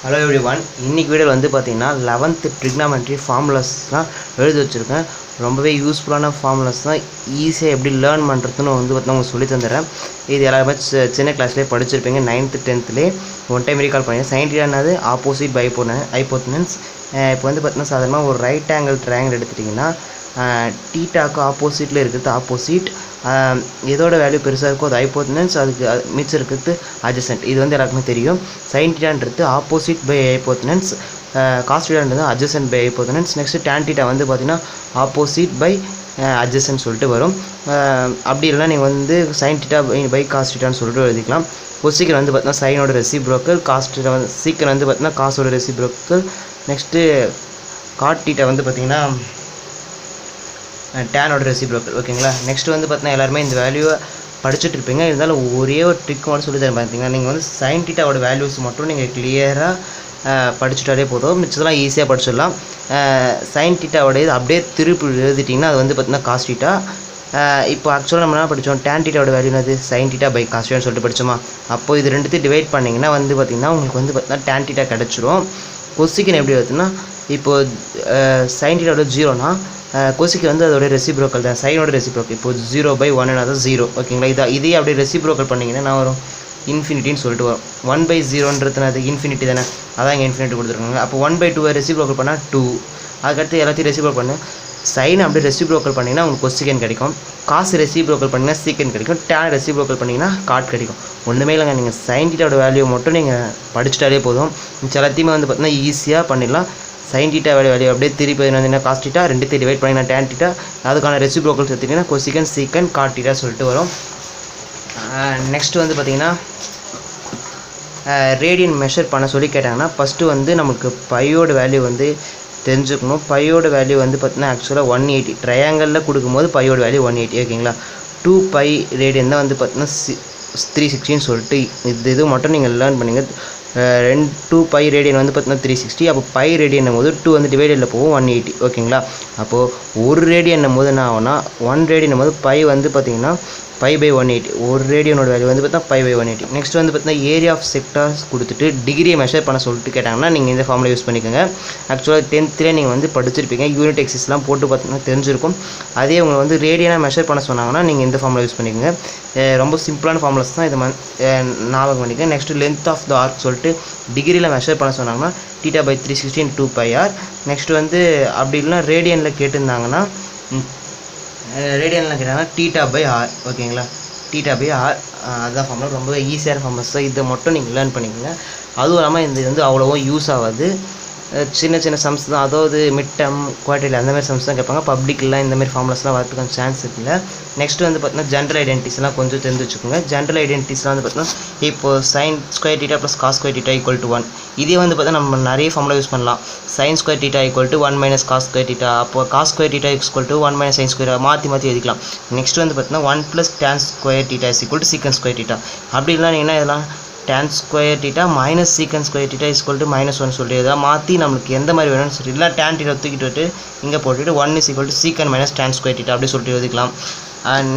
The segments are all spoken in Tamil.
Hello everyone. இன்னைக்கு வீடியோல வந்து பாத்தீங்கன்னா 11th trigonometry formulasலாம் எழுதி வச்சிருக்கேன். ரொம்பவே யூஸ்ஃபுல்லான formulas தான் ஈஸியா எப்படி லேர்ன் பண்றதுன்னு வந்து உங்களுக்கு சொல்லி தந்தறேன். இது எல்லாரும் சின்ன கிளாஸ்லயே படிச்சிருப்பீங்க 9th 10thலயே ஒன் டைம் ரீகால் பண்ணுங்க. sin θ என்னது ஆப்போசிட் பை ஹைபோடெனஸ். இப்போ வந்து பாத்தீங்கன்னா சாதாரணமா ஒரு ரைட் ஆங்கிள் ட்ரையாங்கிள் எடுத்துட்டீங்கன்னா தீட்டாக்கு ஆப்போசிட்ல இருக்குது ஆப்போசிட் எதோட வேல்யூ பெருசாக இருக்கோ அது ஹைபோடெனஸ் அதுக்கு மிச்சம் இருக்கிறது அட்ஜசன்ட் இது வந்து எல்லாருக்குமே தெரியும் sin θன்றது ஆப்போசிட் பை ஹைபோடெனஸ் cos θன்றது adjacent by hypotenuse next tan θ வந்து பார்த்தீங்கன்னா ஆப்போசிட் பை அட்ஜசன்ட் சொல்லிட்டு வரும் அப்படி இல்லைனா நீங்கள் வந்து sin θ பை cos θன்னு சொல்லிட்டு எழுதிக்கலாம் கொசிக்கன் வந்து பார்த்தீங்கன்னா சைனோட ரெசிப்ரோக்கல் cos θ வந்து சீக்கன் வந்து பார்த்தீங்கன்னா காசோட ரெசிப்ரோக்கல் நெக்ஸ்ட்டு cot θ வந்து பார்த்தீங்கன்னா டேனோட ரெசிப்ரோக்கல் ஓகேங்களா நெக்ஸ்ட் வந்து பார்த்தீங்கன்னா எல்லாருமே இந்த வேல்யூவை படிச்சுட்டு இருப்பீங்க இருந்தாலும் ஒரே ஒரு ட்ரிக் மட்டும் சொல்லி தரேன் பார்த்தீங்கன்னா நீங்கள் வந்து sin θவோட வேல்யூஸ் மட்டும் நீங்கள் கிளியராக படிச்சுட்டாலே போதும் மிச்சதெல்லாம் ஈஸியாக படிச்சிடலாம் sin θவோட இது அப்படியே திருப்பி எழுதிட்டிங்கன்னா அது வந்து பார்த்தீங்கன்னா cos θ இப்போ ஆக்சுவலாக நம்ம என்ன படித்தோம் tan θவோட வேல்யூ என்னது sin θ பை cos θன்னு சொல்லிட்டு படித்தோமா அப்போது இது ரெண்டுத்தையும் டிவைட் பண்ணிங்கன்னா வந்து பார்த்திங்கன்னா உங்களுக்கு வந்து பார்த்தீங்கன்னா tan θ கிடச்சிரும் கொசிக்கன் எப்படி வருதுன்னா இப்போது sin θவோட 0னா கொசிக்கு வந்து அதோட ரெசிப்ரோக்கல் தான் சைனோட ரெசிப்ரோக்கல் இப்போ 0/1 அதாவது 0 ஓகேங்களா இதே அப்படியே ரெசிப்ரோக்கல் பண்ணிங்கன்னா நான் வரும் இன்ஃபினிட்டின்னு சொல்லிட்டு வரும் 1/0ன்றது அது இன்ஃபினிட்டி தானே அதான் இங்கே இன்ஃபினிட்டி கொடுத்துருக்காங்க அப்போ 1/2 ரெசிப்ரோக்கல் பண்ணால் 2 அதுக்கடுத்து எல்லாத்தையும் ரெசிப்ரோக்கல் பண்ணு சைன் அப்படியே ரெசிப்ரோக்கல் பண்ணிங்கன்னா உங்களுக்கு கொசிக்கன் கிடைக்கும் காசு ரெசிப்ரோக்கல் பண்ணிங்கன்னா சீக்கன் கிடைக்கும் டேன் ரெசிப்ரோக்கல் பண்ணிங்கன்னா காட் கிடைக்கும் ஒன்றுமே இல்லைங்க நீங்கள் sin θவோட வேல்யூ மட்டும் நீங்கள் படிச்சுட்டாலே போதும் மிச்சம் எல்லாத்தையுமே வந்து பார்த்தீங்கன்னா ஈஸியாக பண்ணிடலாம் sin θ வேல்யூ அப்படியே திருப்பி வந்து cos θ ரெண்டுத்தையும் டிவைட் பண்ணிங்கன்னா tan θ அதுக்கான ரெசிப்ரோக்கல் எடுத்துட்டிங்கன்னா கொசிக்கன் சீக்கன் காட் θ சொல்லிட்டு வரும் நெக்ஸ்ட் வந்து பார்த்தீங்கன்னா ரேடியன் மெஷர் பண்ண சொல்லி கேட்டாங்கன்னா ஃபஸ்ட்டு வந்து நமக்கு பையோட வேல்யூ வந்து தெரிஞ்சுக்கணும் பையோட வேல்யூ வந்து பார்த்தீங்கன்னா ஆக்சுவலாக 180 ட்ரையாங்கிளில் கொடுக்கும்போது பையோட வேல்யூ 180 ஓகேங்களா 2π ரேடியன் தான் வந்து பார்த்தீங்கன்னா 360 சொல்லிட்டு இது மட்டும் நீங்கள் லேர்ன் பண்ணிங்க 2π ரேடியன் வந்து பார்த்தீங்கன்னா 360 அப்போ பை ரேடியன் போது 2 வந்து டிவைடடில் போகும் 180 ஓகேங்களா அப்போது ஒரு ரேடியன் போது என்ன ஆகும்னா 1 ரேடியன் போது பை வந்து பார்த்தீங்கன்னா π/180 ஒரு ரேடியனோட வேல்யூ வந்து பார்த்தா π/180 நெக்ஸ்ட் வந்து பார்த்தீங்கன்னா ஏரியா ஆஃப் செக்டார்ஸ் கொடுத்துட்டு டிகிரியை மெஷர் பண்ண சொல்லிட்டு கேட்டாங்கன்னா நீங்கள் இந்த ஃபார்முலா யூஸ் பண்ணிக்கோங்க ஆக்சுவலாக 10th நீங்கள் வந்து படிச்சிருப்பீங்க யூனிட் எக்ஸஸ்லாம் போட்டு பார்த்தீங்கன்னா தெரிஞ்சிருக்கும் அதே உங்களை வந்து ரேடியனாக மெஷர் பண்ண சொன்னாங்கன்னா நீங்கள் இந்த ஃபார்முலா யூஸ் பண்ணிக்கோங்க ரொம்ப சிம்பிளான ஃபார்முலாஸ் தான் இதை ஞாபகம் பண்ணிக்கோங்க next length of the arc சொல்லிட்டு டிகிரியில் மெஷர் பண்ண சொன்னாங்கன்னா θ/360 2πr நெக்ஸ்ட் வந்து அப்படி இல்லைனா ரேடியனில் கேட்டிருந்தாங்கன்னா ரேடியனில் கேட்டாங்கன்னா θ/r ஓகேங்களா θ/r அதுதான் ஃபார்முலா ரொம்ப ஈஸியான ஃபார்முலாஸ் தான் இதை மட்டும் நீங்கள் லேர்ன் பண்ணிக்கோங்க அதுவும் இல்லாமல் இது வந்து அவ்வளோவா யூஸ் ஆகாது சின்ன சின்ன சம்ஸ் தான் அதாவது மிட் டேர்ம் குவார்ட்டர்லி அந்த மாதிரி சம்ஸ் தான் கேட்பாங்க பப்ளிக்லாம் இந்த மாதிரி ஃபார்முலாஸ்லாம் வரதுக்கான சான்ஸ் இருக்குல்ல நெக்ஸ்ட் வந்து பார்த்தீங்கன்னா ஜென்ரல் ஐடென்டிட்டிஸ்லாம் கொஞ்சம் தெரிஞ்சு வச்சுக்கோங்க ஜென்ரல் ஐடென்டிட்டிஸ்லாம் வந்து பார்த்தீங்கன்னா இப்போ sin ஸ்கொயர் θ + cos ஸ்கொயர் θ = 1 இதே வந்து பார்த்தா நம்ம நிறைய ஃபார்முலா யூஸ் பண்ணலாம் sin ஸ்கொயர் θ = 1 - cos ஸ்கொயர் θ அப்போ cos ஸ்கொயர் θ = 1 - sin ஸ்கொயர் மாற்றி எழுதிக்கலாம் நெக்ஸ்ட் வந்து பார்த்தீங்கன்னா 1 + tan ஸ்கொயர் θ = secant ஸ்கொயர் θ அப்படி இல்லைனா நீங்கள் என்ன இதெல்லாம் tan ஸ்கொயர் θ - secant ஸ்கொயர் θ = -1 சொல்லிட்டு இதை மாற்றி நம்மளுக்கு எந்த மாதிரி வேணும்னு சொல்லி இல்லை tan θ தூக்கிட்டு விட்டு இங்கே போட்டுட்டு 1 = secant - tan ஸ்கொயர் θ அப்படி சொல்லிட்டு எழுதிக்கலாம்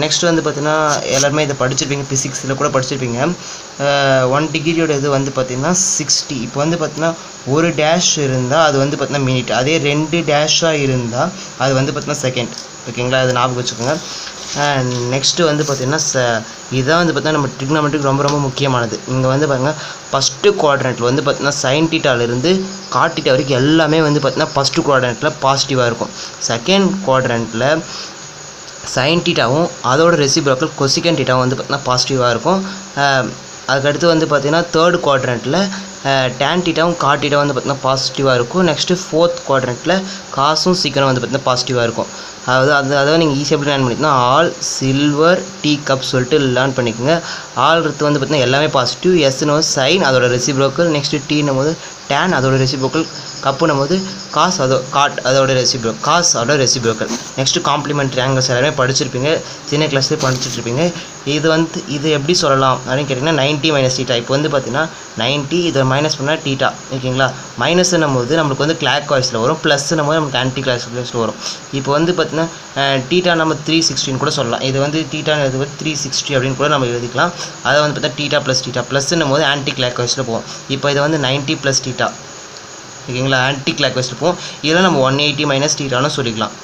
நெக்ஸ்ட் வந்து பார்த்தீங்கன்னா எல்லாருமே இதை படிச்சிருப்பீங்க ஃபிசிக்ஸில் கூட படிச்சிருப்பீங்க 1 டிகிரியோட இது வந்து பார்த்தீங்கன்னா 60 இப்போ வந்து பார்த்தீங்கன்னா ஒரு டேஷ் இருந்தால் அது வந்து பார்த்தீங்கன்னா மினிட் அதே 2 டேஷாக இருந்தால் அது வந்து பார்த்தீங்கன்னா செகண்ட் ஓகேங்களா அது ஞாபகம் வச்சுக்கோங்க நெக்ஸ்ட்டு வந்து பார்த்திங்கன்னா இதான் வந்து பார்த்தீங்கன்னா நம்ம ட்ரிக்னாமெட்ரிக்கு ரொம்ப ரொம்ப முக்கியமானது இங்கே வந்து பாருங்கள் ஃபஸ்ட்டு குவாட்ரண்ட்டில் வந்து பார்த்தீங்கன்னா sin θலேருந்து cot θ வரைக்கும் எல்லாமே வந்து பார்த்தீங்கன்னா ஃபஸ்ட்டு குவாட்ரண்ட்டில் பாசிட்டிவாக இருக்கும் செகண்ட் குவாட்ரண்ட்டில் sin θவும் அதோட ரெசிப்ரோக்கல் கொசிகன் θவும் வந்து பார்த்தீங்கன்னா பாசிட்டிவாக இருக்கும் அதுக்கடுத்து வந்து பார்த்திங்கன்னா தேர்ட் குவாட்ரண்ட்டில் tan θவும் cot θவும் வந்து பார்த்தீங்கன்னா பாசிட்டிவாக இருக்கும் நெக்ஸ்ட்டு ஃபோர்த் குவாட்ரண்ட்டில் காசும் சீக்கனும் வந்து பார்த்தீங்கன்னா பாசிட்டிவாக இருக்கும் அதாவது நீங்கள் ஈஸியாக எப்படி லேர்ன் பண்ணிக்கோங்க ஆல் சில்வர் டீ கப் சொல்லிட்டு லேர்ன் பண்ணிக்கோங்க ஆல்றது வந்து பார்த்தீங்கன்னா எல்லாமே பாசிட்டிவ் எஸ்ன்னு சைன் அதோட ரெசிப்ரோக்கல் நெக்ஸ்ட்டு டீன்னும் போது டேன் அதோட ரெசிப்ரோக்கல் கப்புனும் போது காஸ் அதோட ரெசிப்ரோக்கல் நெக்ஸ்ட்டு காம்ப்ளிமெண்ட்ரி ஆங்கிள்ஸ் எல்லாமே படிச்சிருப்பீங்க சின்ன கிளாஸ்லேயே படிச்சுட்ருப்பீங்க இது எப்படி சொல்லலாம் அப்படின்னு கேட்டிங்கன்னா 90 - θ இப்போ வந்து பார்த்தீங்கன்னா 90 இதை மைனஸ் பண்ணால் θ ஓகேங்களா மைனஸ்ன்னும் போது நம்மளுக்கு வந்து கிளாக் வாய்ஸில் வரும் ப்ளஸ்ன்னும் போது நமக்கு ஆன்டி கிளாக் வாய்ஸில் வரும் இப்போ வந்து பார்த்தீங்கன்னா பார்த்தீங்கன்னா டீட்டா நம்ம 360 கூட சொல்லலாம். இது வந்து டீட்டாங்கிறது 360 அப்படின்னு கூட நம்ம எழுதிக்கலாம். அதை வந்து பார்த்தா டீட்டா ப்ளஸ் டீட்டா ப்ளஸ்ன்னும் போது ஆன்டி கிளாக் வைஸில் போகும். இப்போ இது வந்து 90 + டீட்டா ஓகேங்களா, ஆன்டி கிளாக் வைஸில் போகும். இதெல்லாம் நம்ம 180 - டீட்டான்னு சொல்லிக்கலாம்.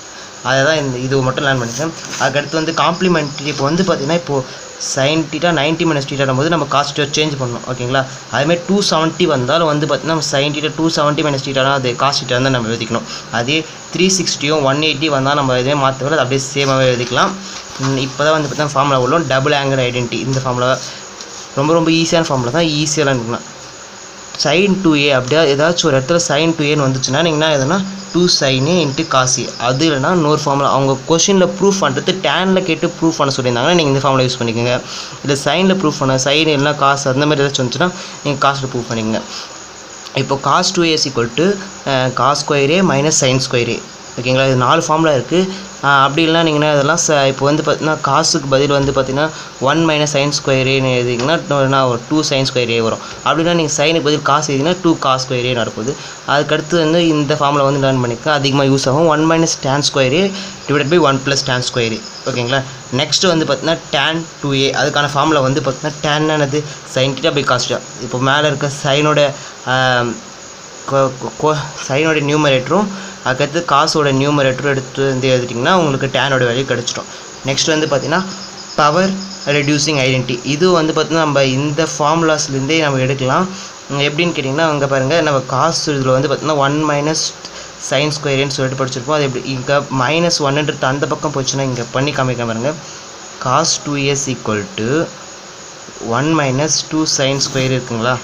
அதை தான் இது மட்டும் லேர்ன் பண்ணிக்கிறேன். அதுக்கடுத்து வந்து காம்ப்ளிமெண்ட்ரி. இப்போ வந்து பார்த்திங்கன்னா இப்போது sin θ 90 - θ போது நம்ம காஸ்ட் சேஞ்ச் பண்ணணும் ஓகேங்களா. அதுமாதிரி 270 வந்தாலும் வந்து பார்த்திங்கன்னா நம்ம sin θ 270 - θனா அது காஸ்ட் θ தான் நம்ம எழுதிக்கணும். அதே 360யும் 180 வந்தால் நம்ம இதே மாற்றவில்லை, அது அப்படியே சேமாகவே எழுதிக்கலாம். இப்போ தான் வந்து பார்த்திங்கன்னா ஃபார்முலா உள்ளோம் டபுள் ஆங்கிள் ஐடென்டி. இந்த ஃபார்முலா ரொம்ப ஈஸியான ஃபார்முலா தான், ஈஸியாக இருக்கலாம். sin 2a அப்படியே ஏதாச்சும் ஒரு இடத்துல sin 2aன்னு வந்துச்சுன்னா நீங்கள் என்ன எதுனா 2 sin a × cos a. அது இல்லைனா இன்னொரு ஃபார்முலா அவங்க கொஷினில் ப்ரூஃப் பண்ணுறது டேனில் கேட்டு ப்ரூஃப் பண்ண சொல்லியிருந்தாங்கன்னா நீங்கள் இந்த ஃபார்முலா யூஸ் பண்ணிக்கோங்க. இல்லை சைனில் ப்ரூஃப் பண்ண சைன் இல்லைனா காசு அந்த மாதிரி ஏதாச்சும் வந்துச்சுன்னா நீங்கள் காசில் ப்ரூஃப் பண்ணிக்கோங்க. இப்போ cos 2a = cos square a - sin square a ஓகேங்களா. இது 4 ஃபார்முலா இருக்குது. அப்படி இல்லைனா நீங்கள் இதெல்லாம் இப்போ வந்து பார்த்தீங்கன்னா காசுக்கு பதில் வந்து பார்த்தீங்கன்னா 1 - sin square a எழுதிங்கன்னா 2 sin square a வரும். அப்படின்னா நீங்கள் சைனுக்கு பதில் காசு எழுதிங்கன்னா 2 cos square a நடக்குது. அதுக்கடுத்து வந்து இந்த ஃபார்முலா வந்து லேர்ன் பண்ணிக்க அதிகமாக யூஸ் ஆகும். 1 - tan square a / 1 + tan square a ஓகேங்களா. நெக்ஸ்ட்டு வந்து பார்த்தீங்கன்னா tan 2a அதுக்கான ஃபார்முலா வந்து பார்த்தீங்கன்னா tan என்னது sin θ / cos θ. இப்போ மேலே இருக்க சைனோட நியூமரேட்டரும் அதுக்கடுத்து காசோட நியூமரேட்டரும் எடுத்து வந்து எழுதிட்டிங்கன்னா உங்களுக்கு டேனோட வேல்யூ கிடச்சிடும். நெக்ஸ்ட் வந்து பார்த்திங்கன்னா பவர் ரெடியூசிங் ஐடென்டி. இது வந்து பார்த்திங்கன்னா நம்ம இந்த ஃபார்முலாஸ்லேருந்தே நம்ம எடுக்கலாம். எப்படின்னு கேட்டிங்கன்னா அங்கே பாருங்கள், நம்ம காசு இதில் வந்து பார்த்திங்கன்னா 1 - sin square a சொல்லிட்டு படிச்சிருப்போம். அது எப்படி இங்கே -1 அந்த பக்கம் போச்சுன்னா இங்கே பண்ணி காமிக்க பாருங்கள். cos 2a = 1 - 2 sin square இருக்குங்களா,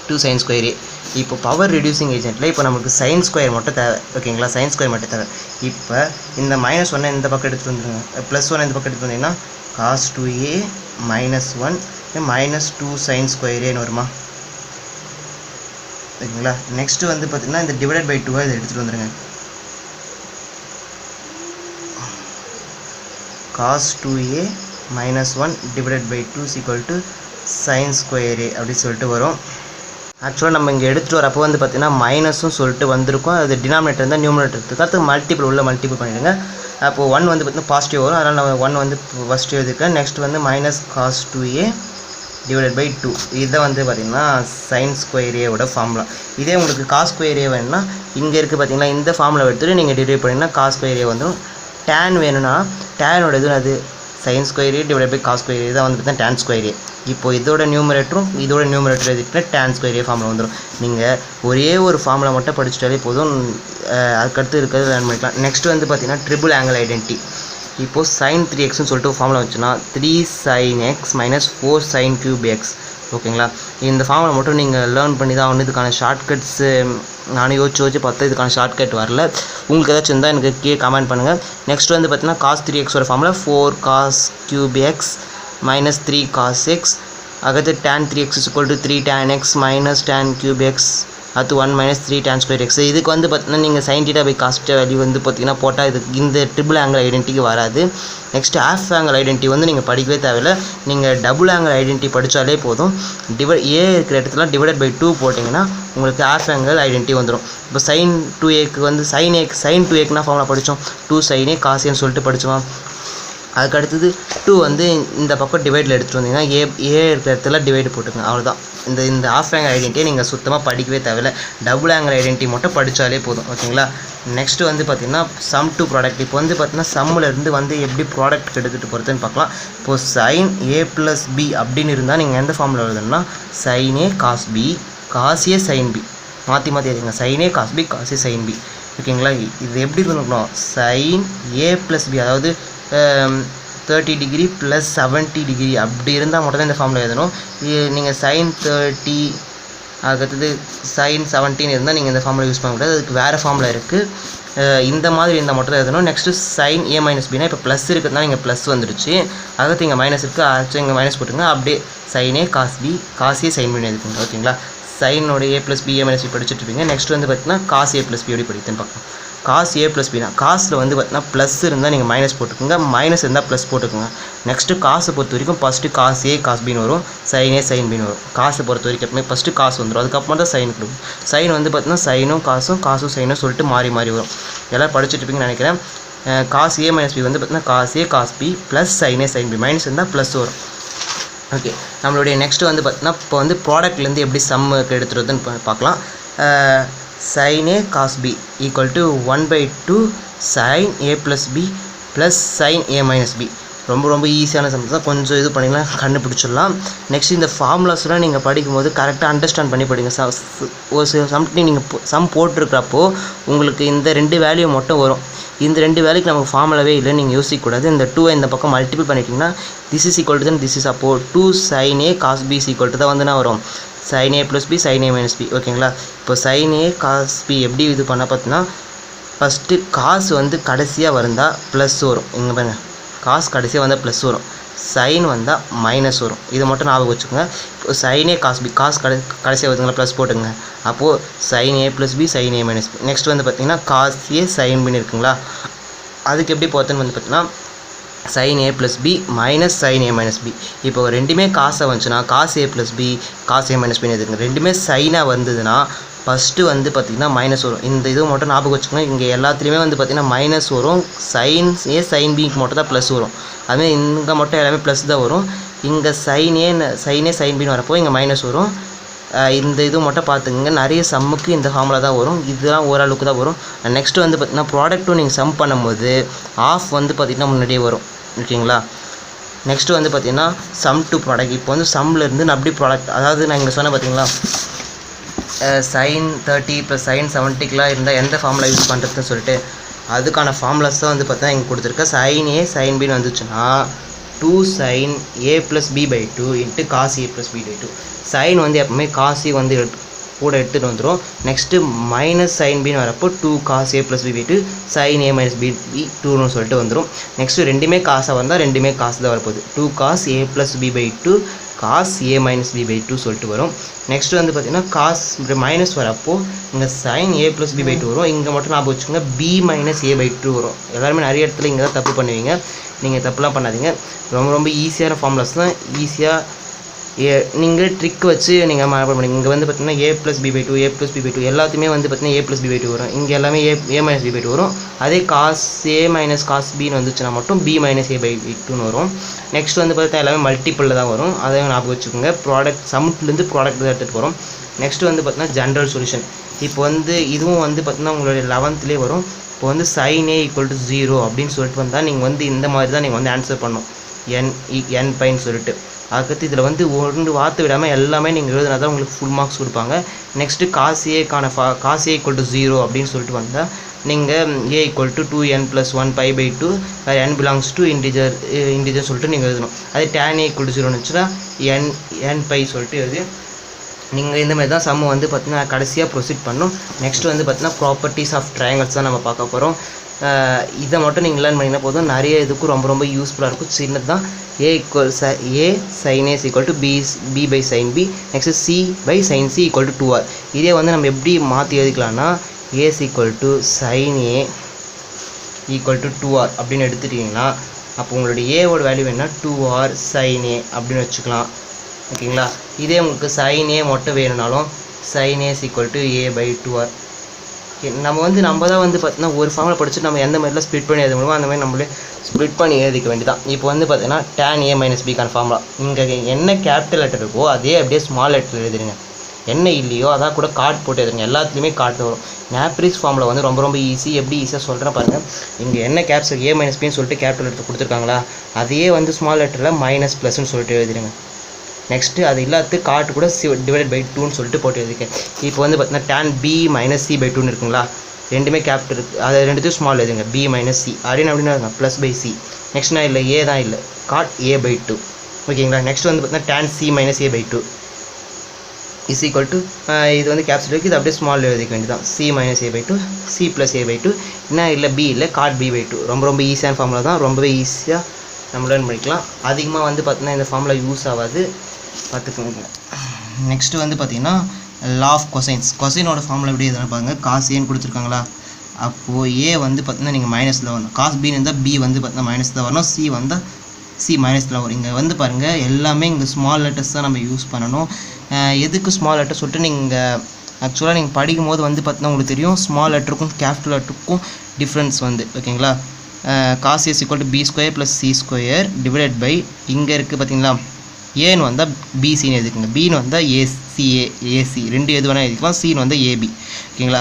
2 sin square a. இப்போ பவர் ரெடியூசிங் ஏஜென்ட்டில் இப்போ நமக்கு sin square மட்டும் தேவை ஓகேங்களா, sin square மட்டும் தேவை. இப்போ இந்த -1 இந்த பக்கம் எடுத்துகிட்டு வந்துடுங்க, +1 இந்த பக்கம் எடுத்து வந்தீங்கன்னா cos 2a - 1 - 2 sin square a வருமா ஓகேங்களா. நெக்ஸ்ட்டு வந்து பார்த்திங்கன்னா இந்த /2 இதை எடுத்துகிட்டு வந்துடுங்க. cos 2a - 1 / 2 sin square a அப்படி சொல்லிட்டு வரும். ஆக்சுவலாக நம்ம இங்கே எடுத்துகிட்டு வரப்போ வந்து பார்த்திங்கன்னா மைனஸும் சொல்லிட்டு வந்திருக்கும். அது டினாமினேட்டர் இருந்தால் நியூமினேட்டர் இருக்குது, அது மல்டிபிள் உள்ள மல்டிபிள் பண்ணிவிடுங்க. அப்போது 1 வந்து பார்த்திங்கன்னா பாசிட்டிவ் வரும், அதனால் நான் 1 வந்து ஃபஸ்ட்டு எழுதிருக்கேன். நெக்ஸ்ட் வந்து -cos 2a / 2 இதை வந்து பார்த்திங்கன்னா sin square a ஓட ஃபார்முலா. இதே உங்களுக்கு cos square a வேணும்னா இங்கே இருக்குது பார்த்திங்கன்னா, இந்த ஃபார்முலா எடுத்துகிட்டு நீங்கள் டிரைவ் பண்ணிங்கன்னா cos square a வந்துடும். tan வேணும்னா டேனோட இது அது sin square a / cos square a தான் வந்து பார்த்திங்கன்னா tan square a. இப்போ இதோட நியூமரேட்டரும் இதோட நியூமரேட்டர் எழுதிட்டு tan square a ஃபார்முலா வந்துடும். நீங்கள் ஒரே ஒரு ஃபார்முலா மட்டும் படிச்சுட்டாலே போதும், அதுக்கடுத்து இருக்கிறது லேர்ன் பண்ணிக்கலாம். நெக்ஸ்ட் வந்து பார்த்திங்கன்னா ட்ரிபிள் ஆங்கிள் ஐடென்டி. இப்போது sin 3x சொல்லிட்டு ஃபார்முலா வச்சுன்னா 3 sin x - 4 sin cube x ஓகேங்களா. இந்த ஃபார்முலா மட்டும் நீங்கள் லேர்ன் பண்ணி தான் ஒன்று. இதுக்கான ஷார்ட்கட்ஸு நானும் யோசிச்சு பார்த்தா இதுக்கான ஷார்ட்கட் வரல. உங்களுக்கு ஏதாச்சும் இருந்தால் எனக்கு கீழே கமெண்ட் பண்ணுங்கள். நெக்ஸ்ட் வந்து பார்த்தீங்கன்னா cos 3x formula 4 cos cube x - 3 cos x. அடுத்து tan 3x = 3 tan x - tan cube x. அது 1 - 3 tan square x. இதுக்கு வந்து பார்த்தீங்கன்னா நீங்கள் sin θ / cos θ வேல்யூ வந்து பார்த்தீங்கன்னா போட்டால் இது இந்த ட்ரிபிள் ஆங்கிள் ஐடென்டிக்கு வராது. நெக்ஸ்ட் ஆஃப் ஆங்கிள் ஐடென்டி வந்து நீங்கள் படிக்கவே தேவையில்லை, நீங்கள் டபுள் ஆங்கிள் ஐடென்டி படித்தாலே போதும். ஏ இருக்கிற இடத்துல /2 போட்டிங்கன்னா உங்களுக்கு ஆஃப் ஆங்கிள் ஐடென்டி வந்துடும். இப்போ sin 2aக்கு வந்து sin 2aக்குனா ஃபார்முலா படித்தோம் 2 sin a cos a சொல்லிட்டு படித்தோம். அதுக்கு அடுத்தது 2 வந்து இந்த பக்கம் டிவைடில் எடுத்துகிட்டு வந்தீங்கன்னா ஏ இருக்கிற இடத்துல டிவைடு போட்டுக்கோங்க, அவ்வளோதான். இந்த ஆஃப் ஆங்கிள் ஐடென்டியை நீங்கள் சுத்தமாக படிக்கவே தேவையில்லை, டபுள் ஆங்கிள் ஐடென்டி மட்டும் படித்தாலே போதும் ஓகேங்களா. நெக்ஸ்ட்டு வந்து பார்த்திங்கன்னா சம் டு ப்ராடக்ட். இப்போ வந்து பார்த்திங்கன்னா சம்மிலேருந்து வந்து எப்படி ப்ராடக்ட் எடுத்துகிட்டு போகிறதுன்னு பார்க்கலாம். இப்போது sin a + b அப்படின்னு இருந்தால் நீங்கள் எந்த ஃபார்மில் எழுதணும்னா sin a cos b cos a sin b மாற்றி எழுதுங்க. sin a cos b cos a sin b ஓகேங்களா. இது எப்படி இருக்கணும், sin a + b அதாவது 30 டிகிரி + 70 டிகிரி அப்படி இருந்தால் மட்டும் தான் இந்த ஃபார்முலா எழுதணும். நீங்கள் sin 30 அதுக்கடுத்தது sin 17 இருந்தால் நீங்கள் இந்த ஃபார்முலா யூஸ் பண்ண முடியாது, அதுக்கு வேறு ஃபார்முலா இருக்குது. இந்த மாதிரி இருந்தால் மட்டும் தான் எழுதணும். நெக்ஸ்ட்டு sin a - bனா இப்போ ப்ளஸ் இருக்கிறதுனால இங்கே ப்ளஸ் வந்துடுச்சு, அதுக்கு இங்கே மைனஸ் இருக்குது, ஆச்சு இங்கே மைனஸ் போட்டுங்க. அப்படியே sin a cos b cos a sin b எழுதிக்கோங்க ஓகேங்களா. சைனோட a + b a - b படிச்சுட்டு இருப்பீங்க. நெக்ஸ்ட் வந்து பார்த்தீங்கன்னா cos a + b எப்படி படிக்குதுன்னு பார்க்கலாம். cos a + bனா காசில் வந்து பார்த்தீங்கன்னா ப்ளஸ் இருந்தால் நீங்கள் மைனஸ் போட்டுக்கோங்க, மைனஸ் இருந்தால் ப்ளஸ் போட்டுக்கோங்க. நெக்ஸ்ட்டு காசை பொறுத்த வரைக்கும் ஃபஸ்ட்டு cos a cos bன்னு வரும், sin a sin bன்னு வரும். காசை பொறுத்த வரைக்கும் எப்பவுமே ஃபஸ்ட்டு காசு வந்துடும், அதுக்கப்புறம் தான் சைன் கொடுக்கும். சைன் வந்து பார்த்தீங்கன்னா சைனும் காசும் சைனும் சொல்லிட்டு மாறி வரும். எல்லாம் படிச்சுட்டு இருப்பீங்கன்னு நினைக்கிறேன். காஸ் ஏ மைனஸ் பி வந்து பார்த்தீங்கன்னா cos A cos B plus sin A sin B minus இருந்தால் ப்ளஸ் வரும். ஓகே, நம்மளுடைய நெக்ஸ்ட்டு வந்து பார்த்தீங்கன்னா இப்போ வந்து ப்ராடக்ட்லேருந்து எப்படி சம்முக்கு எடுத்துகிறதுன்னு பார்க்கலாம். Sin A cos B equal to 1/2 sin A plus B plus sin A minus B. ரொம்ப ஈஸியான சம் தான், கொஞ்சம் இது பண்ணிங்கன்னா கண்டுபிடிச்சிடலாம். நெக்ஸ்ட் இந்த ஃபார்முலாஸ்லாம் நீங்கள் படிக்கும்போது கரெக்டாக அண்டர்ஸ்டாண்ட் பண்ணி படிங்க. ஒரு சில சம்டைம் நீங்கள் சம் போட்டிருக்கிறப்போ உங்களுக்கு இந்த 2 வேல்யூ மட்டும் வரும். இந்த 2 வேல்யூக்கு நமக்கு ஃபார்முலாவே இல்லைன்னு நீங்கள் யோசிக்கக்கூடாது. இந்த 2 இந்த பக்கம் மல்டிபிள் பண்ணிட்டீங்கன்னா this is equal to then this is அப்போ 2 sin a cos b is equal to தான் வந்து என்ன வரும், sin a plus b sin a minus b. ஓகேங்களா, இப்போ sin a cos b எப்படி இது பண்ண பார்த்தீங்கன்னா ஃபஸ்ட்டு காசு வந்து கடைசியாக வந்தால் ப்ளஸ் வரும். இங்கே பாருங்க, காசு கடைசியாக வந்தால் ப்ளஸ் வரும், சைன் வந்தால் மைனஸ் வரும். இதை மட்டும் ஞாபகம் வச்சுக்கோங்க. இப்போ சைனே காஸ் பி, காசு கடைசியாக வருதுங்களா, ப்ளஸ் போட்டுங்க. அப்போது sign A plus B sign A minus B. Next வந்து பார்த்தீங்கன்னா காஸ் ஏ சைன் பின்னு இருக்குங்களா, அதுக்கு எப்படி போகிறதுன்னு வந்து பார்த்தீங்கன்னா sin a plus b minus sin a minus b. இப்போ ரெண்டுமே காசாக வந்துச்சுன்னா cos A plus B cos A minus பின்னு எதுங்க, ரெண்டுமே சைனாக வந்ததுன்னா ஃபஸ்ட்டு வந்து பார்த்திங்கன்னா மைனஸ் வரும். இந்த இது மட்டும் ஞாபகம் வச்சுக்கோங்க. இங்கே எல்லாத்துலேயுமே வந்து பார்த்திங்கன்னா மைனஸ் வரும், சைன் ஏ சைன் பிக்கு மட்டும் தான் ப்ளஸ் வரும். அதுமாதிரி இங்கே மட்டும் எல்லாமே ப்ளஸ் தான் வரும். இங்கே சைன் ஏ சைன் பின்னு வரப்போ இங்கே மைனஸ் வரும். இந்த இது மட்டும் பார்த்துங்க, நிறைய சம்முக்கு இந்த ஃபார்முலா தான் வரும். இதுதான் ஓரளவுக்கு தான் வரும். நெக்ஸ்ட்டு வந்து பார்த்திங்கன்னா ப்ராடக்ட்டும் நீங்கள் சம் பண்ணும்போது ஆஃப் வந்து பார்த்திங்கன்னா முன்னாடியே வரும். ஓகேங்களா, நெக்ஸ்ட்டு வந்து பார்த்திங்கன்னா சம் டு ப்ராடக்ட். இப்போ வந்து சம்லேருந்து நான் அப்படி ப்ராடக்ட், அதாவது நான் இங்கே சொன்னேன் பார்த்தீங்களா sin 30 + sin 70க்குலாம் இருந்தால் எந்த ஃபார்முலா யூஸ் பண்ணுறதுன்னு சொல்லிட்டு அதுக்கான ஃபார்முலாஸ் தான் வந்து பார்த்தீங்கன்னா இங்கே கொடுத்துருக்கேன். sin a sin bன்னு வந்துச்சுன்னா 2 sin a + b/2 × cos a + b/2. Sign வந்து எப்பவுமே காசி வந்து கூட எடுத்துகிட்டு வந்துடும். நெக்ஸ்ட்டு மைனஸ் சைன் பின்னு வரப்போ 2 cos a + b/2 sin a - b/2ன்னு சொல்லிட்டு வந்துடும். நெக்ஸ்ட்டு ரெண்டுமே காசாக வந்தால் ரெண்டுமே காசு தான் வரப்போகுது. 2 cos a + b/2 cos a - b/2 சொல்லிட்டு வரும். நெக்ஸ்ட்டு வந்து பார்த்திங்கன்னா காஸ் மைனஸ் வரப்போ இங்கே sin a + b/2 வரும். இங்கே மட்டும் ஞாபகம் வச்சுக்கோங்க b - a/2 வரும். எல்லாருமே நிறைய இடத்துல இங்கே தான் தப்பு பண்ணுவீங்க. நீங்கள் தப்புலாம் பண்ணாதீங்க. ரொம்ப ஈஸியான ஃபார்முலாஸ் தான். ஈஸியாக நீங்கள் ட்ரிக் வச்சு நீங்கள் மாடல் பண்ணுங்க. இங்கே வந்து பார்த்திங்கன்னா a + b/2 a + b/2 எல்லாத்தையுமே வந்து பார்த்திங்கன்னா a + b/2 வரும். இங்கே எல்லாமே a - b/2 வரும். அதே cos a - cos bன்னு வந்துச்சுன்னா மட்டும் b - a/2ன்னு வரும். நெக்ஸ்ட் வந்து பார்த்தீங்கன்னா எல்லாமே மல்டிப்பிளில் தான் வரும். அதையும் ஞாபகம் வச்சுக்கோங்க. ப்ராடக்ட் சம்லேருந்து ப்ராடக்ட் தான் எடுத்துகிட்டு போகிறோம். நெக்ஸ்ட் வந்து பார்த்திங்கன்னா ஜென்ரல் சொல்யூஷன். இப்போ வந்து இதுவும் வந்து பார்த்திங்கன்னா உங்களுடைய 11th வரும். இப்போ வந்து sin a = 0 அப்படின்னு சொல்லிட்டு வந்தால் நீங்கள் வந்து இந்த மாதிரி தான் நீங்கள் வந்து ஆன்சர் பண்ணணும், n பைன்னு சொல்லிட்டு. அதுக்கடுத்து இதில் வந்து ஒன்று வார்த்தை விடாமல் எல்லாமே நீங்கள் எழுதுனா தான் உங்களுக்கு ஃபுல் மார்க்ஸ் கொடுப்பாங்க. நெக்ஸ்ட்டு காஸ் ஏக்கான காஸ் a = 0 அப்படின்னு சொல்லிட்டு வந்தால் நீங்கள் a = 2n + 1 π/2 n belongs to integer சொல்லிட்டு நீங்கள் எழுதணும். அதே tan a = 0 இருந்துச்சுன்னா n π சொல்லிட்டு எழுதி நீங்கள் இந்த மாதிரி தான் சம் வந்து பார்த்திங்கன்னா கடைசியாக ப்ரொசீட் பண்ணணும். நெக்ஸ்ட் வந்து பார்த்திங்கன்னா ப்ராப்பர்ட்டிஸ் ஆஃப் ட்ரையாங்கிள்ஸ் தான் நம்ம பார்க்க போகிறோம். இதை மட்டும் நீங்கள் லேர்ன் பண்ணிங்கன்னா போதும். நிறைய இதுக்கும் ரொம்ப யூஸ்ஃபுல்லாக இருக்கும். சின்னது தான். a sin a = b/sin b. Next c/sin c = 2r. இதே வந்து நம்ம எப்படி மாற்றி எழுதிக்கலாம்னா a = sin a = 2r அப்படின்னு எடுத்துட்டிங்கன்னா அப்போ உங்களுடைய ஏவோட வேல்யூ வேணுன்னா 2r sin a அப்படின்னு வச்சுக்கலாம். ஓகேங்களா, இதே உங்களுக்கு sin a மட்டும் வேணும்னாலும் sin a = a/2r. நம்ம தான் வந்து பார்த்தீங்கன்னா ஒரு ஃபார்முலா படிச்சுட்டு நம்ம எந்த மாதிரிலாம் ஸ்ப்ளிட் பண்ணி எழுத முடியுமோ அந்த மாதிரி நம்மளே ஸ்ப்ளிட் பண்ணி எழுதிக்க வேண்டியதான். இப்போ வந்து பார்த்தீங்கன்னா tan a - b ஃபார்முலா இங்கே என்ன கேபிட்டல் லெட்டர் இருக்கோ அதே அப்படியே ஸ்மால் லெட்டர் எழுதிடுங்க. என்ன இல்லையோ அதான் கூட கார்ட் போட்டு எழுதுங்க. எல்லாத்துலேயுமே கார்ட் வரும். நேப்ரிஸ் ஃபார்முலா வந்து ரொம்ப ஈஸி. எப்படி ஈஸியாக சொல்கிறேன் பாருங்கள். இங்கே என்ன கேப்ஸ் a - bன்னு சொல்லிட்டு கேபிட்டல் லெட்டர் கொடுத்துருக்காங்களா, அதையே வந்து ஸ்மால் லெட்டரில் மைனஸ்+ன்னு சொல்லிட்டு எழுதிடுங்க. நெக்ஸ்ட்டு அது எல்லாத்துக்கும் காட்டு கூட /2ன்னு சொல்லிட்டு போட்டு எழுதிக்கேன். இப்போ வந்து பார்த்தீங்கன்னா tan b - c/2ன்னு இருக்குங்களா, ரெண்டுமே கேபிட்டல் இருக்குது. அதை ரெண்டுத்தையும் ஸ்மால் எழுதுங்க. b - c அப்படின்னு +/c. நெக்ஸ்ட் நான் இல்லை a தான் இல்லை, காட் a/2. ஓகேங்களா, நெக்ஸ்ட் வந்து பார்த்தீங்கன்னா tan c - a/2 is equal to இது வந்து கேப்சல் இருக்குது. இது அப்படியே ஸ்மால் எழுதிக்க வேண்டியதான். c - a/2 c + a/2. என்ன இல்லை b இல்லை, காட் b/2. ரொம்ப ஈஸியான ஃபார்முலா தான். ரொம்பவே ஈஸியாக நம்ம லேர்ன் பண்ணிக்கலாம். அதிகமாக வந்து பார்த்திங்கன்னா இந்த ஃபார்முலா யூஸ் ஆகாது, பார்த்துக்கோங்க. நெக்ஸ்ட்டு வந்து பார்த்திங்கன்னா லா ஆஃப் கொசைனோட ஃபார்முலா எப்படி எதுனா பாருங்கள். காஸ் ஏன்னு கொடுத்துருக்காங்களா, அப்போது ஏ வந்து பார்த்திங்கன்னா நீங்கள் மைனஸில் வரணும். காஸ் பின்னு இருந்தால் பி வந்து பார்த்திங்கன்னா மைனஸ் தான் வரணும். சி வந்தால் சி மைனஸில் வரும். இங்கே வந்து பாருங்கள் எல்லாமே இங்கே ஸ்மால் லெட்டர்ஸ் தான் நம்ம யூஸ் பண்ணணும். எதுக்கு ஸ்மால் லெட்டர் சொல்லிட்டு நீங்கள் ஆக்சுவலாக நீங்கள் படிக்கும் போது வந்து பார்த்திங்கன்னா உங்களுக்கு தெரியும் ஸ்மால் லெட்டருக்கும் கேபிட்டல் லெட்டருக்கும் டிஃப்ரென்ஸ் வந்து. ஓகேங்களா, cos A is equal to b square plus c square divided by இங்கே இருக்குது பார்த்தீங்களா ஏன்னு வந்தால் பிசின்னு எழுதிக்கோங்க பின்னு வந்தால் ஏசி ரெண்டு எது வேணால் எழுதிக்கலாம் சின்னு வந்தால் ஏபி ஓகேங்களா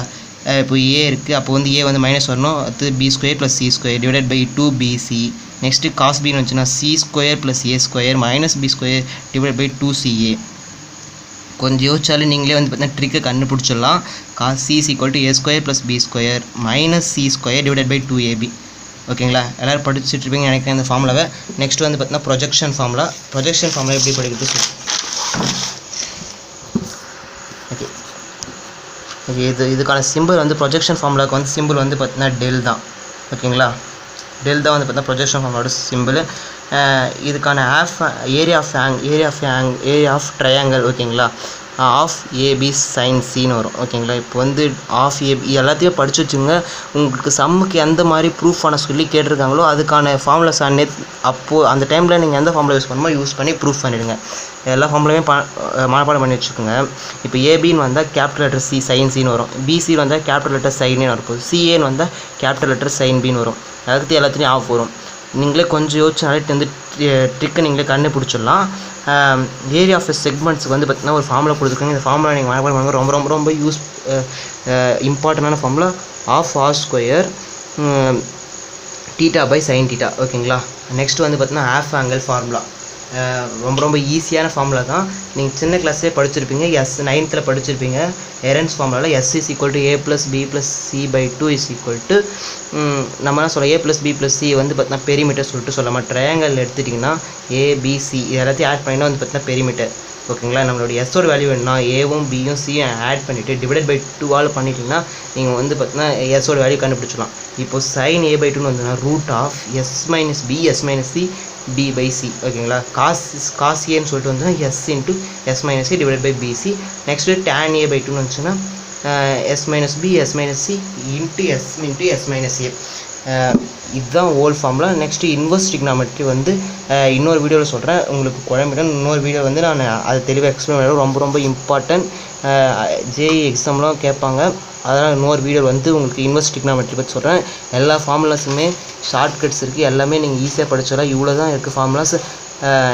இப்போ ஏ இருக்குது அப்போ வந்து ஏ வந்து மைனஸ் வரணும் அடுத்து B square plus C square divided by 2bc next cos பின்னு வந்துச்சுன்னா C square plus A square minus B square divide by 2ca கொஞ்சம் யோசிச்சாலும் நீங்களே வந்து பார்த்தீங்கன்னா ட்ரிக்கை கண்டுபிடிச்சிடலாம் cos C is equal to A square plus B square minus C square divided by 2ab ஓகேங்களா எல்லோரும் படிச்சுட்ருப்பீங்க நினைக்கிறேன் இந்த ஃபார்முலாவை நெக்ஸ்ட் வந்து பார்த்தீங்கன்னா ப்ரொஜெக்ஷன் ஃபார்முலா எப்படி படிக்கிறது ஓகே இதுக்கான சிம்பிள் வந்து ப்ரொஜெக்ஷன் ஃபார்முலாவுக்கு வந்து சிம்பிள் வந்து பார்த்தீங்கன்னா டெல் தான் ஓகேங்களா டெல் தான் வந்து பார்த்தீங்கன்னா ப்ரொஜெக்ஷன் ஃபார்முலாவோட சிம்பிள் இதுக்கான ஏரியா ஆஃப் ட்ரையாங்கிள் ஓகேங்களா ஆஃப் ஏபி சைன் சின்னு வரும் ஓகேங்களா இப்போ வந்து ஆஃப் ஏபி எல்லாத்தையும் படித்து வச்சுங்க உங்களுக்கு சம்முக்கு எந்த மாதிரி ப்ரூஃப் பண்ண சொல்லி கேட்டிருக்காங்களோ அதுக்கான ஃபார்முலாஸ் அப்போது அந்த டைமில் நீங்கள் எந்த ஃபார்முலா யூஸ் பண்ணி ப்ரூஃப் பண்ணிவிடுங்க எல்லா ஃபார்முலையுமே மனப்பாடம் பண்ணி வச்சுக்கோங்க இப்போ ஏபின்னு வந்தால் கேபிட்டல் லெட்டர் சி சைன் சின்னு வரும் பிசின்னு வந்தால் கேபிட்டல் லெட்டர் சைன்னு இருக்கும் சிஏன்னு வந்தால் கேபிட்டல் லெட்டர் சைன் பின்னு வரும் அதுக்கு எல்லாத்துலேயும் ஆஃப் வரும் நீங்களே கொஞ்சம் யோசிச்சாலே வந்து ட்ரிக்கை நீங்களே கண்டுபிடிச்சிடலாம் ஏரியா ஆஃப் செக்மெண்ட்ஸுக்கு வந்து பார்த்திங்கன்னா ஒரு ஃபார்முலா கொடுத்துருக்காங்க இந்த ஃபார்முலா நீங்கள் மனப்பாடம் பண்ணுங்க ரொம்ப இம்பார்ட்டண்டான formula of R square theta by sin theta ஓகேங்களா நெக்ஸ்ட் வந்து பார்த்தீங்கன்னா ஹாஃப் ஆங்கிள் ஃபார்முலா ரொம்ப ஈஸியான ஃபார்முலா தான் நீங்கள் சின்ன கிளாஸ்லேயே படிச்சிருப்பீங்க 9th படிச்சிருப்பீங்க எரன்ஸ் ஃபார்முலாவில் s is equal to a plus b plus c by 2 is equal to நம்ம என்ன சொல்ல a plus b plus c வந்து பார்த்தீங்கன்னா பெரிமீட்டர் சொல்லிட்டு சொல்லலாம் ட்ரையாங்கிள் எடுத்துட்டிங்கன்னா abc இது எல்லாத்தையும் ஆட் பண்ணினா வந்து பார்த்தீங்கன்னா பெரிமீட்டர் ஓகேங்களா நம்மளோட எஸ்ஸோட வேல்யூ வேணும்னா ஏவும் பியும் சியும் ஆட் பண்ணிவிட்டு டிவைட் பை 2 பண்ணிட்டீங்கன்னா நீங்கள் வந்து பார்த்தீங்கன்னா எஸ்ஸோட வேல்யூ கண்டுபிடிச்சிடலாம் இப்போ சைன் a by 2 வந்துன்னா root of s minus b s minus c d by c ஓகேங்களா காஸ் ஏன்னு சொல்லிட்டு வந்து s into s minus c divided by bc next tan a by 2 வந்துச்சுன்னா s minus b s minus c into s minus a இதுதான் ஓல் ஃபார்முலா நெக்ஸ்ட்டு இன்வர்ஸ் ட்ரிகனாமெட்ரி வந்து இன்னொரு வீடியோவில் சொல்கிறேன் உங்களுக்கு குழம்பிடும் இன்னொரு வீடியோ வந்து நான் அது தெளிவாக எக்ஸ்பிளைன் பண்ணுறேன் ரொம்ப இம்பார்ட்டன்ட் ஜேஇ எக்ஸாம்லாம் கேட்பாங்க அதனால் இன்னொரு வீடியோ வந்து உங்களுக்கு இன்வர்ஸ் ட்ரிகனாமெட்ரி பற்றி சொல்கிறேன் எல்லா ஃபார்முலாஸுமே ஷார்ட்கட்ஸ் இருக்குது எல்லாமே நீங்கள் ஈஸியாக படிச்சிடலாம் இவ்வளோ தான் இருக்குது ஃபார்முலாஸ்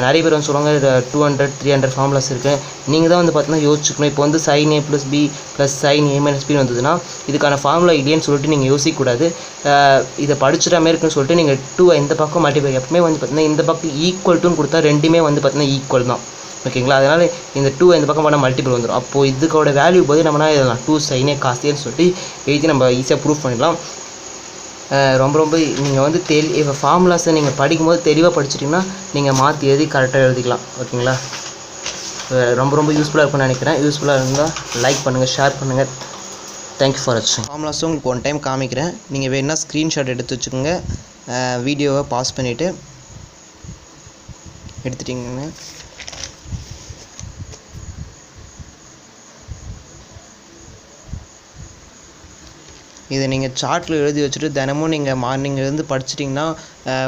நிறைய பேர் வந்து சொல்லுவாங்க 200-300 ஃபார்முலாஸ் இருக்குது நீங்கள் தான் வந்து பார்த்தீங்கன்னா யோசிச்சுக்கணும் இப்போ வந்து sin a + b + sin a - b வந்ததுன்னா இதுக்கான ஃபார்முலா இல்லைன்னு சொல்லிட்டு நீங்கள் யோசிக்கக்கூடாது இதை படிச்சுட்டா மாதிரி இருக்குன்னு சொல்லிட்டு நீங்கள் 2 இந்த பக்கம் மல்டிப்ளை எப்பவுமே வந்து பார்த்தீங்கன்னா இந்த பக்கம் ஈக்குவல் டுன்னு கொடுத்தா ரெண்டுமே வந்து பார்த்தீங்கன்னா ஈக்குவல் தான் ஓகேங்களா அதனால் இந்த 2 இந்த பக்கம் பண்ணால் மல்டிபிள் வந்துடும் அப்போது இதுக்கோட வேல்யூ போது நம்மனா இதெல்லாம் 2 sin a cos a சொல்லிட்டு எழுதி நம்ம ஈஸியாக ப்ரூஃப் பண்ணிடலாம் ரொம்ப நீங்கள் வந்து இப்போ ஃபார்முலாஸை நீங்கள் படிக்கும்போது தெளிவாக படிச்சிட்டிங்கன்னா நீங்கள் மாற்றி எழுதி கரெக்டாக எழுதிக்கலாம் ஓகேங்களா ரொம்ப யூஸ்ஃபுல்லாக இருக்கும்னு நினைக்கிறேன் யூஸ்ஃபுல்லாக இருந்தால் லைக் பண்ணுங்கள் ஷேர் பண்ணுங்கள் தேங்க்யூ ஃபார் வாட்சிங் ஃபார்முலாஸும் உங்களுக்கு ஒன் டைம் காமிக்கிறேன் நீங்கள் வேணுன்னா ஸ்க்ரீன்ஷாட் எடுத்து வச்சுக்கோங்க வீடியோவை பாஸ் பண்ணிவிட்டு எடுத்துட்டிங்கன்னா இதை நீங்கள் சார்ட்டில் எழுதி வச்சுட்டு தினமும் நீங்கள் மார்னிங் எழுந்து படிச்சிட்டிங்கன்னா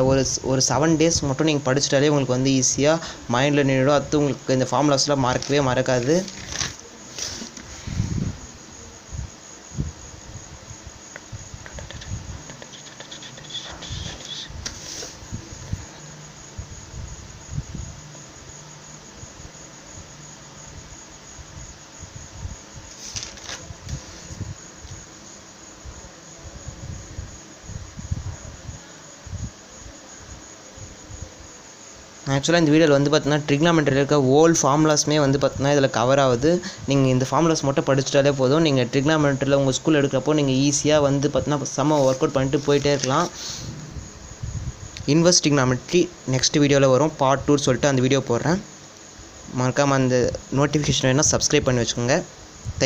ஒரு 7 days மட்டும் நீங்கள் படிச்சிட்டாலே உங்களுக்கு வந்து ஈஸியாக மைண்டில் நின்றுடும் அது உங்களுக்கு இந்த ஃபார்முலாஸ்லாம் மறக்காது ஆக்சுவலாக இந்த வீடியோவில் வந்து பார்த்தீங்கன்னா ட்ரிகனாமெட்ரியில் இருக்க ஓல் ஃபார்முலாஸுமே வந்து பார்த்தீங்கன்னா இதில் கவர் ஆகுது நீங்கள் இந்த ஃபார்முலாஸ் மட்டும் படிச்சிட்டாலே போதும் நீங்கள் ட்ரிகனாமெட்ரியில் உங்கள் ஸ்கூல் எடுக்கிறப்போ நீங்கள் ஈஸியாக வந்து பார்த்தீங்கன்னா செம்ம ஒர்க் அவுட் பண்ணிட்டு போயிட்டே இருக்கலாம் இன்வர்ஸ் ட்ரிகனாமெட்ரி நெக்ஸ்ட் வீடியோவில் வரும் பார்ட் 2 சொல்லிட்டு அந்த வீடியோ போடுறேன் மறக்காமல் அந்த நோட்டிஃபிகேஷன் வேணால் சப்ஸ்கிரைப் பண்ணி வச்சுக்கோங்க தேங்க்யூ